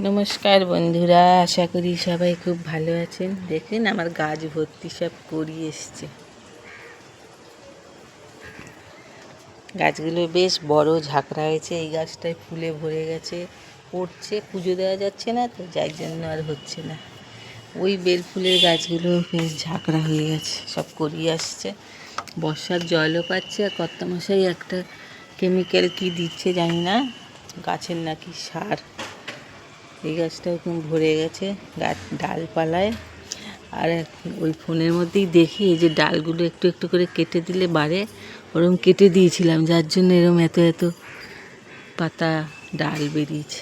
নমস্কার বন্ধুরা, আশা করি সবাই খুব ভালো আছেন। দেখেন আমার গাছ ভর্তি সব করি এসছে। গাছগুলো বেশ বড় ঝাঁকড়া হয়েছে। এই গাছটায় ফুলে ভরে গেছে, পড়ছে, পুজো দেওয়া যাচ্ছে না তো, যার জন্য আর হচ্ছে না। ওই বেল ফুলের গাছগুলো বেশ ঝাঁকড়া হয়ে গেছে, সব করি আসছে। বর্ষার জলও পাচ্ছে। আর কর্তামশাই একটা কেমিক্যাল কি দিচ্ছে জানি না, গাছের নাকি সার। এই গাছটা ওরকম ভরে গেছে গাছ ডালপালায়। আর ওই ফোনের মধ্যেই দেখি এই যে ডালগুলো একটু একটু করে কেটে দিলে বাড়ে, ওরকম কেটে দিয়েছিলাম, যার জন্য এরকম এত এত পাতা ডাল বেরিয়েছে।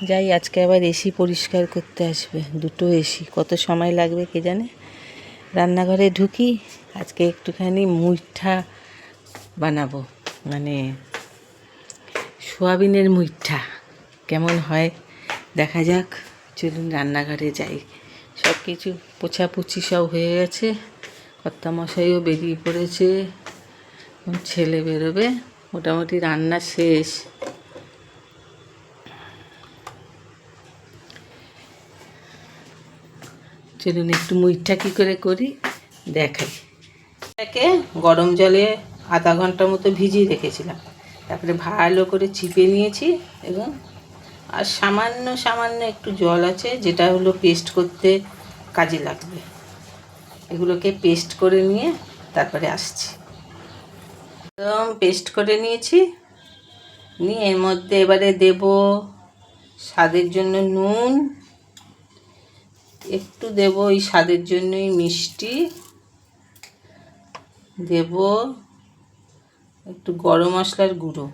যাই, আজকে আবার এসি পরিষ্কার করতে আসবে, দুটো এসি, কত সময় লাগবে কে জানে। রান্নাঘরে ঢুকি, আজকে একটুখানি মুইঠা বানাবো, মানে সোয়াবিনের মুইঠা। কেমন হয় দেখা যাক। চলুন রান্নাঘরে যাই। সব কিছু পোছাপুছি সব হয়ে গেছে, কর্তামশাইও বেরিয়ে পড়েছে, ছেলে বেরোবে, মোটামুটি রান্না শেষ। চলুন একটু মুইঠা কী করে করি দেখাই। এটাকে গরম জলে আধা ঘন্টার মতো ভিজিয়ে রেখেছিলাম, তারপরে ভালো করে চিপে নিয়েছি এবং আর সামান্য সামান্য একটু জল আছে, যেটা হলো পেস্ট করতে কাজে লাগবে। এগুলোকে পেস্ট করে নিয়ে তারপরে আসছি। একদম পেস্ট করে নিয়েছি, নিয়ে এর মধ্যে এবারে দেব স্বাদের জন্য নুন, একটু দেব এই স্বাদের জন্যই মিষ্টি, দেব একটু গরম মশলার গুঁড়ো,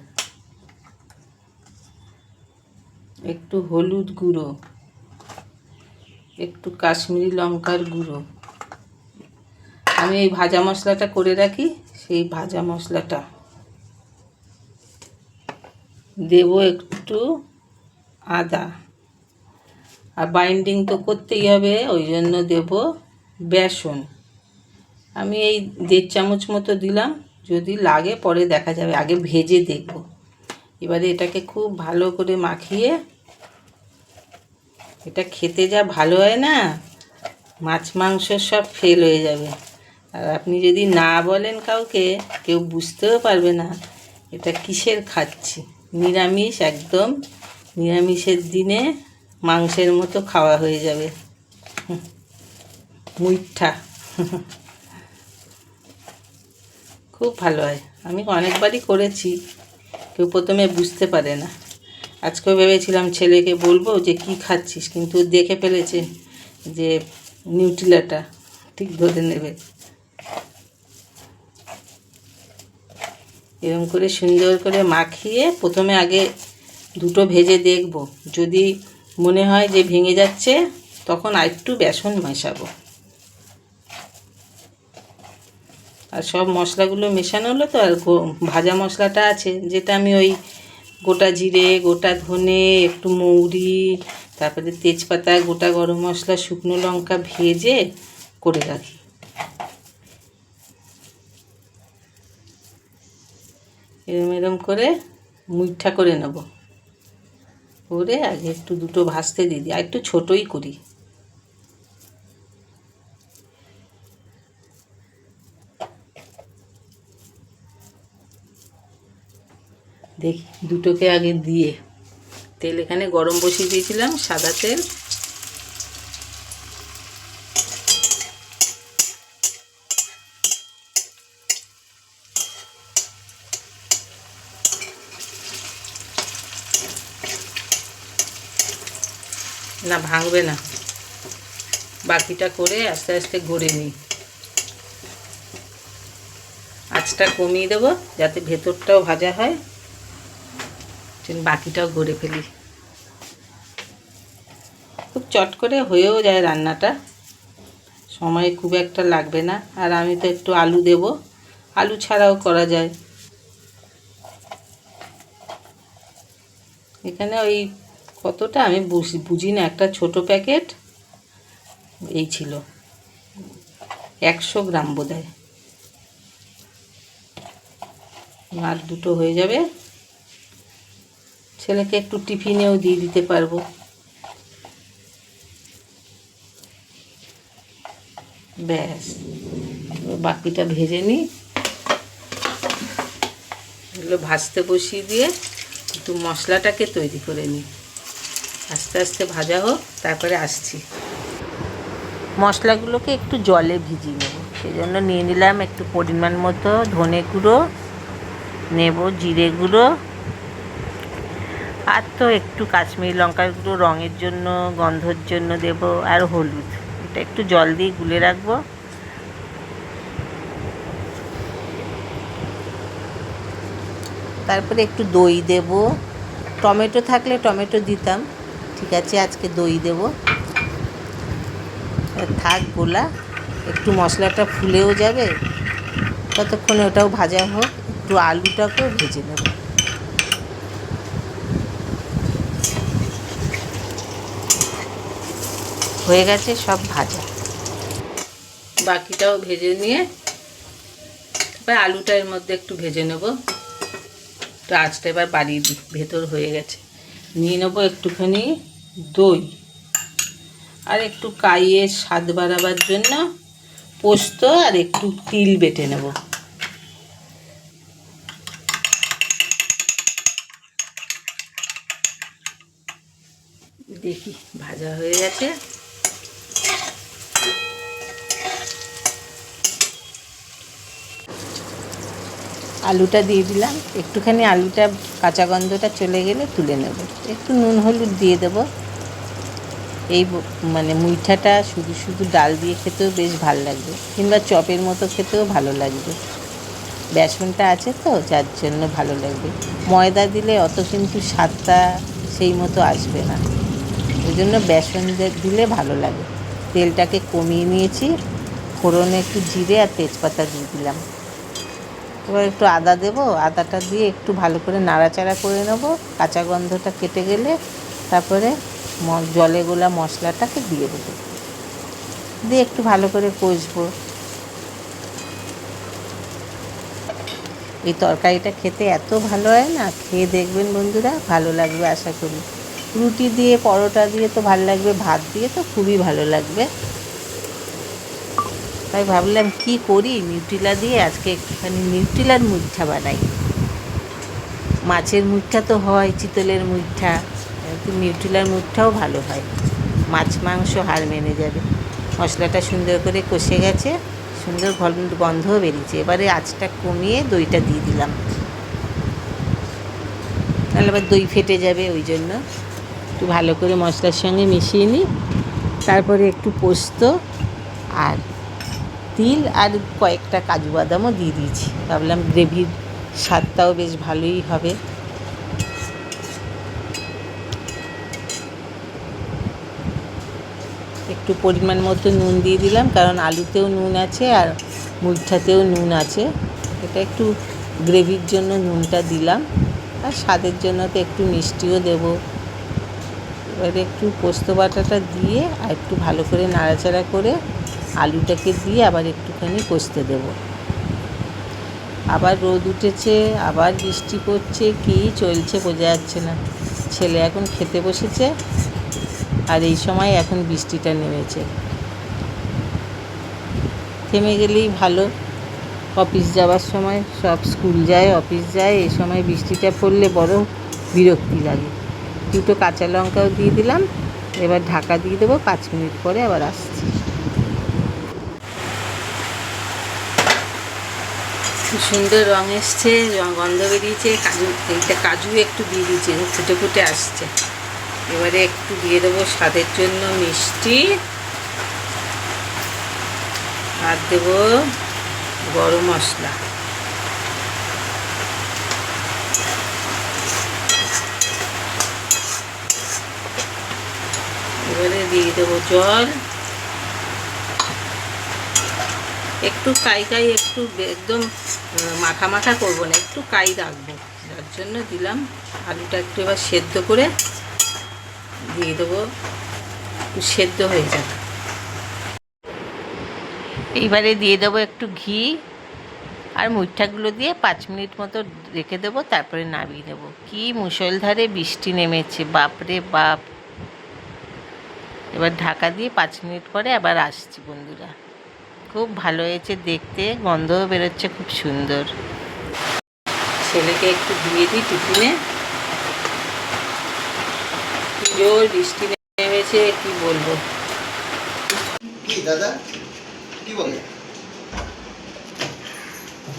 একটু হলুদ গুঁড়ো, একটু কাশ্মীরি লঙ্কার গুঁড়ো। আমি এই ভাজা মশলাটা করে রাখি, সেই ভাজা মশলাটা দেব, একটু আদা। আর বাইন্ডিং তো করতেই হবে, ওই জন্য দেব বেসন। আমি এই 1.5 চামচ মতো দিলাম, যদি লাগে পরে দেখা যাবে, আগে ভেজে দেখব। এবারে এটাকে খুব ভালো করে মাখিয়ে, এটা খেতে যা ভালো হয় না, মাছ মাংস সব ফেল হয়ে যাবে। আর আপনি যদি না বলেন কাউকে, কেউ বুঝতেও পারবে না এটা কিসের খাচ্ছি। নিরামিষ, একদম নিরামিষের দিনে মাংসের মতো খাওয়া হয়ে যাবে। মুইঠা খুব ভালো হয়, আমি অনেকবারই করেছি, কেউ প্রথমে বুঝতে পারে না। আজকেও ভেবেছিলাম ছেলেকে বলবো যে কি খাচ্ছিস, কিন্তু দেখে ফেলেছে যে নিউট্রিলাটা, ঠিক ধরে নেবে। এরকম করে সুন্দর করে মাখিয়ে প্রথমে আগে দুটো ভেজে দেখব, যদি মনে হয় যে ভেঙে যাচ্ছে তখন আরেকটু বেসন মেশাবো। আর সব মশলাগুলো মেশানো হলো তো, আর ভাজা মশলাটা আছে, যেটা আমি ওই গোটা জিরে, গোটা ধনে, একটু মৌরি, তারপরে তেজপাতা, গোটা গরম মশলা, শুকনো লঙ্কা ভেজে করে রাখি। এরম এরম করে মুইঠা করে নেব, করে আগে একটু দুটো ভাজতে দিয়ে দিই, আর একটু ছোটোই করি। দেখি দুটোকে আগে দিয়ে, তেল এখানে গরম বসিয়ে দিয়েছিলাম, সাদা তেল। না ভাঙবে না, বাকিটা করে আস্তে আস্তে গড়ে নিই। আঁচটা কমিয়ে দেবো যাতে ভেতরটাও ভাজা হয়, বাকিটাও গড়ে ফেলি। খুব চট করে হয়েও যায় রান্নাটা, সময় খুব একটা লাগবে না। আর আমি তো একটু আলু দেব, আলু ছাড়াও করা যায়। এখানে ওই কতটা আমি বুঝি না, একটা ছোট প্যাকেট এই ছিল, 100 গ্রাম বোধহয়। আর দুটো হয়ে যাবে, ছেলেকে একটু টিফিনেও দিয়ে দিতে পারবো। ব্যাস, বাকিটা ভেজে নিই। এগুলো ভাজতে বসিয়ে দিয়ে একটু মশলাটাকে তৈরি করে নিই। আস্তে আস্তে ভাজা হোক, তারপরে আসছি। মশলাগুলোকে একটু জলে ভিজিয়ে নেব, সেই জন্য নিয়ে নিলাম একটু পরিমাণ মতো ধনে গুঁড়ো, নেব জিরে গুঁড়ো, আর তো একটু কাশ্মীরি লঙ্কার গুঁড়ো রঙের জন্য, গন্ধর জন্য দেব, আর হলুদ। এটা একটু জল দিয়ে গুলে রাখবো। তারপরে একটু দই দেব, টমেটো থাকলে টমেটো দিতাম, ঠিক আছে আজকে দই দেব। থাক গোলা, একটু মশলাটা ফুলেও যাবে, ততক্ষণে ওটাও ভাজা হোক। একটু আলুটাকেও ভেজে নেব। হয়ে গেছে সব ভাজা, বাকিটাও ভেজে নিয়ে এবার আলুটা এর মধ্যে একটু ভেজে নেব। তো আঁচটা এবার বাড়িয়ে দিই, ভেতর হয়ে গেছে। নিয়ে নেবো একটুখানি দই, আর একটু কাইয়ে স্বাদ বাড়াবার জন্য পোস্ত, আর একটু তিল বেটে নেব। দেখি ভাজা হয়ে গেছে। আলুটা দিয়ে দিলাম, একটুখানি আলুটা কাঁচা গন্ধটা চলে গেলে তুলে নেব। একটু নুন হলুদ দিয়ে দেব। এই মানে মুইঠাটা শুধু শুধু ডাল দিয়ে খেতেও বেশ ভালো লাগবে, কিংবা চপের মতো খেতেও ভালো লাগবে। বেসনটা আছে তো, যার জন্য ভালো লাগবে। ময়দা দিলে অত কিন্তু স্বাদটা সেই মতো আসবে না, ওই জন্য বেসন দিলে ভালো লাগে। তেলটাকে কমিয়ে নিয়েছি, ফোড়নে একটু জিরে আর তেজপাতা দিয়ে দিলাম। এবার একটু আদা দেবো, আদাটা দিয়ে একটু ভালো করে নাড়াচাড়া করে নেব। কাঁচা গন্ধটা কেটে গেলে তারপরে জলে গোলা মশলাটাকে দিয়ে দেবো, দিয়ে একটু ভালো করে কষবো। এই তরকারিটা খেতে এত ভালো হয় না, খেয়ে দেখবেন বন্ধুরা, ভালো লাগবে আশা করি। রুটি দিয়ে, পরোটা দিয়ে তো ভালো লাগবে, ভাত দিয়ে তো খুবই ভালো লাগবে। তাই ভাবলাম কি করি, নিউট্রিলা দিয়ে আজকে একটুখানি নিউট্রিলার মুইঠা বানাই। মাছের মুইঠা তো হয়, চিতলের মুইঠা, কিন্তু নিউট্রিলার মুইঠাও ভালো হয়, মাছ মাংস হার মেনে যাবে। মশলাটা সুন্দর করে কষে গেছে, সুন্দর গন্ধও বেরিয়েছে। এবারে আঁচটা কমিয়ে দইটা দিয়ে দিলাম, তাহলে আবার দই ফেটে যাবে, ওই জন্য একটু ভালো করে মশলার সঙ্গে মিশিয়ে নিই। তারপরে একটু পোস্ত আর তিল আর কয়েকটা কাজু বাদামও দিয়ে দিয়েছি, ভাবলাম গ্রেভির স্বাদটাও বেশ ভালোই হবে। একটু পরিমাণ মতো নুন দিয়ে দিলাম, কারণ আলুতেও নুন আছে আর মুইঠাতেও নুন আছে। এটা একটু গ্রেভির জন্য নুনটা দিলাম, আর স্বাদের জন্য তো একটু মিষ্টিও দেব। এবারে একটু পোস্ত বাটাটা দিয়ে আর একটু ভালো করে নাড়াচাড়া করে আলুটাকে দিয়ে আবার একটুখানি কষতে দেব। আবার রোদ উঠেছে, আবার বৃষ্টি পড়ছে, কী চলছে বোঝা যাচ্ছে না। ছেলে এখন খেতে বসেছে, আর এই সময় এখন বৃষ্টিটা নেমেছে। থেমে গেলেই ভালো, অফিস যাওয়ার সময় সব স্কুল যায়, অফিস যায়, এই সময় বৃষ্টিটা পড়লে বড় বিরক্তি লাগে। দুটো কাঁচা লঙ্কাও দিয়ে দিলাম। এবার ঢাকা দিয়ে দেবো, 5 মিনিট পরে আবার আসছি। খুব সুন্দর রঙ এসছে, গন্ধ বেরিয়েছে। কাজু একটু দিয়ে দিয়েছি, ফুটে ফুটে আসছে। এবারে একটু দিয়ে দেবো স্বাদের জন্য মিষ্টি, আর দেবো গরম মশলা। এবারে দিয়ে দেবো জল, একটু কাই একটু একদম মাখা মাখা করবো না, একটু কাই রাখবো, যার জন্য দিলাম। আলুটা একটু এবার সেদ্ধ করে দিয়ে দেবো, একটু সেদ্ধ হয়ে যাবে। এইবারে দিয়ে দেবো একটু ঘি, আর মুইঠাগুলো দিয়ে 5 মিনিট মতো রেখে দেবো, তারপরে নামিয়ে দেবো। কি মুষলধারে বৃষ্টি নেমেছে, বাপরে বাপ। এবার ঢাকা দিয়ে 5 মিনিট পরে আবার আসছি বন্ধুরা। খুব ভালো হয়েছে দেখতে, গন্ধও বেরোচ্ছে খুব সুন্দর। ছেলেকে একটু দিয়ে দিই টিফিনে। জোর বৃষ্টি নেমেছে, কি বলবো। কি দাদা কি বলে,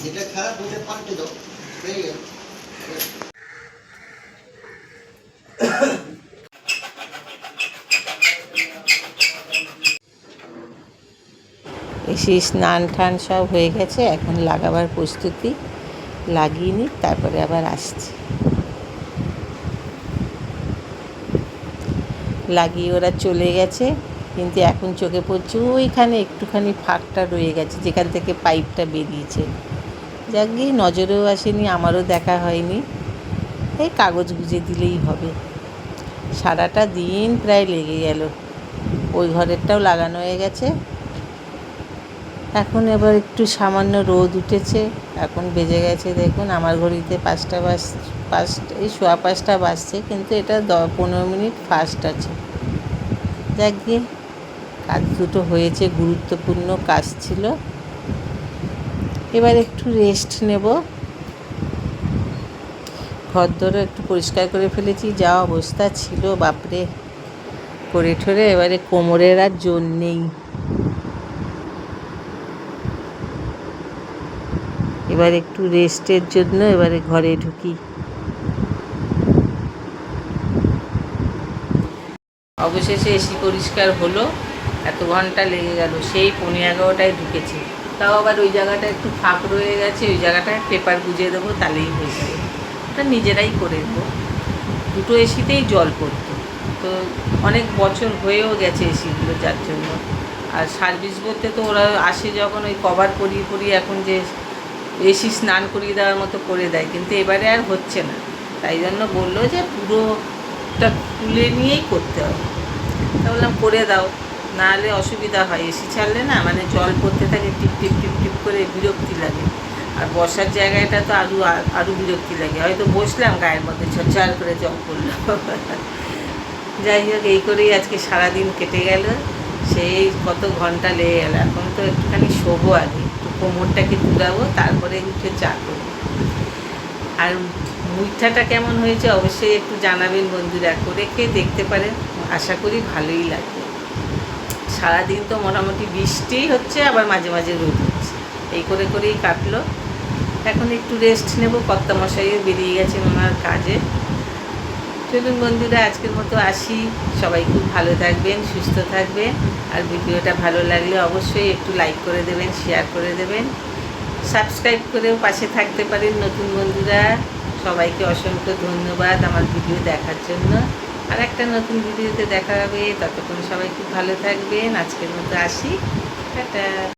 যেটা খারাপ ওটা পাল্টে দাও, হয়ে গেল। এসে স্নান টান সব হয়ে গেছে, এখন লাগাবার প্রস্তুতি। লাগিয়ে নিই, তারপরে আবার আসছি। লাগিয়ে ওরা চলে গেছে, কিন্তু এখন চোখে পড়ছে ওইখানে একটুখানি ফাঁকটা রয়ে গেছে যেখান থেকে পাইপটা বেরিয়েছে। যাক গিয়ে নজরেও আসেনি, আমারও দেখা হয়নি। এই কাগজ গুঁজে দিলেই হবে। সারাটা দিন প্রায় লেগে গেল। ওই ঘরেরটাও লাগানো হয়ে গেছে। এখন এবার একটু সামান্য রোদ উঠেছে। এখন বেজে গেছে দেখুন, আমার ঘড়িতে 5টা এই 5:15 বাজছে, কিন্তু এটা 15 মিনিট ফাস্ট আছে। যাক গিয়ে কাজ দুটো হয়েছে, গুরুত্বপূর্ণ কাজ ছিল। এবার একটু রেস্ট নেব। ঘরদোরও একটু পরিষ্কার করে ফেলেছি, যা অবস্থা ছিল বাপরে, করে ঠরে এবারে কোমরের আর জোর নেই। এবার একটু রেস্টের জন্য এবারে ঘরে ঢুকি। অবশেষে এসি পরিষ্কার হলো। এত ঘন্টা লেগে গেল, সেই 11:15টায় ঢুকেছি। তাও আবার ওই জায়গাটা একটু ফাঁক রয়ে গেছে, ওই জায়গাটায় পেপার গুঁজে দেবো, তাহলেই হয়ে যাবে। ওটা নিজেরাই করে দেবো। দুটো এসিতেই জল পড়তো, তো অনেক বছর হয়েও গেছে এসিগুলো, যার জন্য। আর সার্ভিস করতে তো ওরা আসে যখন, ওই কভার পরিয়ে পরিয়ে এখন যে এসি স্নান করিয়ে দেওয়ার মতো করে দেয়, কিন্তু এবারে আর হচ্ছে না। তাই জন্য বললো যে পুরোটা খুলে নিয়েই করতে হবে। তা বললাম করে দাও, নাহলে অসুবিধা হয়। এসি ছাড়লে না মানে জল পড়তে থাকে, টিপ টিপ টিপ টিপ করে, বিরক্তি লাগে। আর বসার জায়গাটা তো আরও বিরক্তি লাগে। হয়তো বসলাম, গায়ের মধ্যে ঝরঝর করে জল পড়লো। যাই হোক, এই করেই আজকে সারাদিন কেটে গেল। সেই কত ঘন্টা লেগে গেল। এখন তো একটুখানি শোবো, আগে একটু কোমরটাকে দুলাবো, তারপরে উঠে চা করবো। আর মুইঠাটা কেমন হয়েছে অবশ্যই একটু জানাবেন বন্ধুরা, করে খেয়ে দেখতে পারেন, আশা করি ভালোই লাগবে। সারাদিন তো মোটামুটি বৃষ্টিই হচ্ছে, আবার মাঝে মাঝে রোদ হচ্ছে, এই করে করেই কাটলো। এখন একটু রেস্ট নেব, কর্তামশাইও বেরিয়ে গেছেন ওনার কাজে। চলুন বন্ধুরা, আজকের মতো আসি। সবাই খুব ভালো থাকবেন, সুস্থ থাকবেন। আর ভিডিওটা ভালো লাগলে অবশ্যই একটু লাইক করে দেবেন, শেয়ার করে দেবেন, সাবস্ক্রাইব করেও পাশে থাকতে পারেন নতুন বন্ধুরা। সবাইকে অসংখ্য ধন্যবাদ আমার ভিডিও দেখার জন্য। আর একটা নতুন ভিডিওতে দেখা হবে, ততক্ষণ সবাই খুব ভালো থাকবেন। আজকের মতো আসি, টাটা।